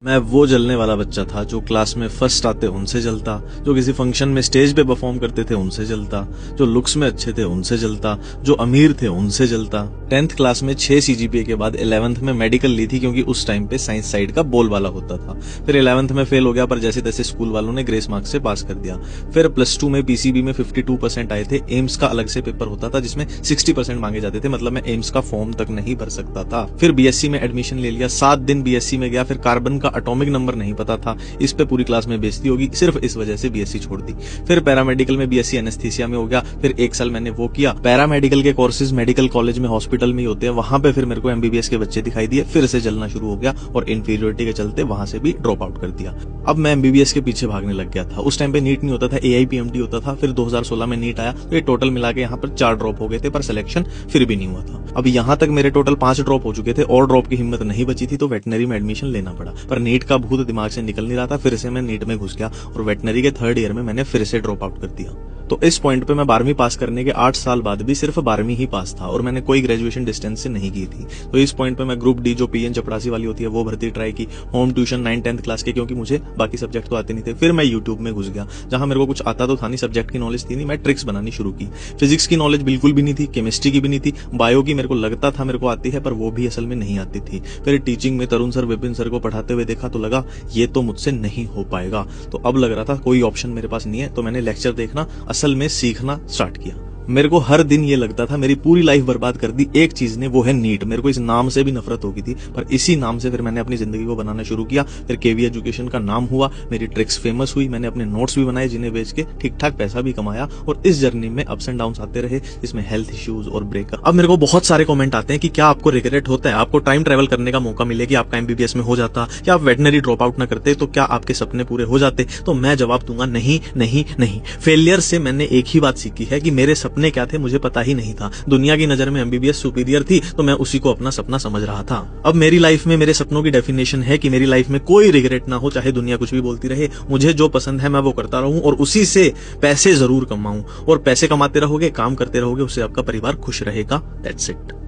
मैं वो जलने वाला बच्चा था जो क्लास में फर्स्ट आते उनसे जलता, जो किसी फंक्शन में स्टेज पे परफॉर्म करते थे उनसे जलता, जो लुक्स में अच्छे थे उनसे जलता, जो अमीर थे उनसे जलता। 10th क्लास में 6 CGPA के बाद 11th में मेडिकल ली थी क्योंकि उस टाइम पे साइंस साइड का बोल वाला होता था। फिर 11th में फेल हो गया पर जैसे तैसे स्कूल वालों ने ग्रेस मार्क्स से पास कर दिया। फिर +2 में PCB में 52% आए थे। एम्स का अलग से पेपर होता था जिसमें 60% मांगे जाते थे, मतलब मैं एम्स का फॉर्म तक नहीं भर सकता था। फिर BSc में एडमिशन ले लिया, 7 दिन BSc में गया। फिर कार्बन का एटॉमिक नंबर नहीं पता था, इस पे पूरी क्लास में बेइज्जती होगी, सिर्फ इस वजह से BSc छोड़ दी। फिर पैरामेडिकल में BSc एनेस्थीसिया में हो गया। फिर 1 साल मैंने वो किया। पैरामेडिकल के कोर्सेज मेडिकल कॉलेज में हॉस्पिटल में ही होते हैं, वहां पे फिर मेरे को MBBS के बच्चे दिखाई दिए, फिर से जलना शुरू हो गया और इंफीरियोरिटी के चलते वहां से भी ड्रॉप आउट कर दिया। अब मैं MBBS के पीछे भागने लग गया था। उस टाइम पे नीट नहीं होता था, AIPMT होता था। फिर 2016 में नीट आया तो ये टोटल मिला के यहाँ पर 4 ड्रॉप हो गए थे, पर सिलेक्शन फिर भी नहीं हुआ था। अब यहाँ तक मेरे टोटल 5 ड्रॉप हो चुके थे और ड्रॉप की हिम्मत नहीं बची थी तो वेटनरी में एडमिशन लेना पड़ा, पर नीट का भूत दिमाग से निकल नहीं रहा था। फिर से मैं नीट में घुस गया और वेटनरी के 3rd ईयर में मैंने फिर से ड्रॉप आउट कर दिया। तो इस पॉइंट पे मैं 12वीं पास करने के 8 साल बाद भी सिर्फ 12वीं ही पास था और मैंने कोई ग्रेजुएशन डिस्टेंस से नहीं की थी। तो इस पॉइंट पे मैं ग्रुप डी जो PN चपरासी वाली होती है वो भर्ती ट्राई की, होम ट्यूशन 9-10th क्लास के, क्योंकि मुझे बाकी सब्जेक्ट तो आते नहीं थे। फिर मैं यूट्यूब में घुस गया जहां मेरे को कुछ आता तो था नहीं, सब्जेक्ट की नॉलेज थी नहीं, मैं ट्रिक्स बनानी शुरू की। फिजिक्स की नॉलेज बिल्कुल भी नहीं थी, केमिस्ट्री की भी नहीं थी, बायो की मेरे को लगता था मेरे को आती है पर वो भी असल में नहीं आती थी। फिर टीचिंग में तरुण सर, विपिन सर को पढ़ाते हुए देखा तो लगा ये तो मुझसे नहीं हो पाएगा। तो अब लग रहा था कोई ऑप्शन मेरे पास नहीं है, तो मैंने लेक्चर देखना, असल में सीखना स्टार्ट किया। मेरे को हर दिन ये लगता था मेरी पूरी लाइफ बर्बाद कर दी एक चीज ने, वो है नीट। मेरे को इस नाम से भी नफरत हो गई थी, पर इसी नाम से फिर मैंने अपनी जिंदगी को बनाना शुरू किया। फिर KV एजुकेशन का नाम हुआ, मेरी ट्रिक्स फेमस हुई, मैंने अपने नोट्स भी बनाए जिन्हें बेच के ठीक ठाक पैसा भी कमाया। और इस जर्नी में अप्स एंड डाउन्स आते रहे, इसमें हेल्थ इश्यूज और ब्रेकअप। अब मेरे को बहुत सारे कमेंट आते हैं कि क्या आपको रिग्रेट होता है, आपको टाइम ट्रेवल करने का मौका मिले कि आपका MBBS में हो जाता, या आप वेटनरी ड्रॉप आउट ना करते तो क्या आपके सपने पूरे हो जाते? तो मैं जवाब दूंगा नहीं नहीं नहीं। फेलियर से मैंने एक ही बात सीखी है कि मेरे सपने क्या थे मुझे पता ही नहीं था। दुनिया की नजर में MBBS सुपीरियर थी तो मैं उसी को अपना सपना समझ रहा था। अब मेरी लाइफ में मेरे सपनों की डेफिनेशन है कि मेरी लाइफ में कोई रिग्रेट ना हो, चाहे दुनिया कुछ भी बोलती रहे। मुझे जो पसंद है मैं वो करता रहूं और उसी से पैसे जरूर कमाऊं, और पैसे कमाते रहोगे, काम करते रहोगे, उससे आपका परिवार खुश रहेगा। That's it.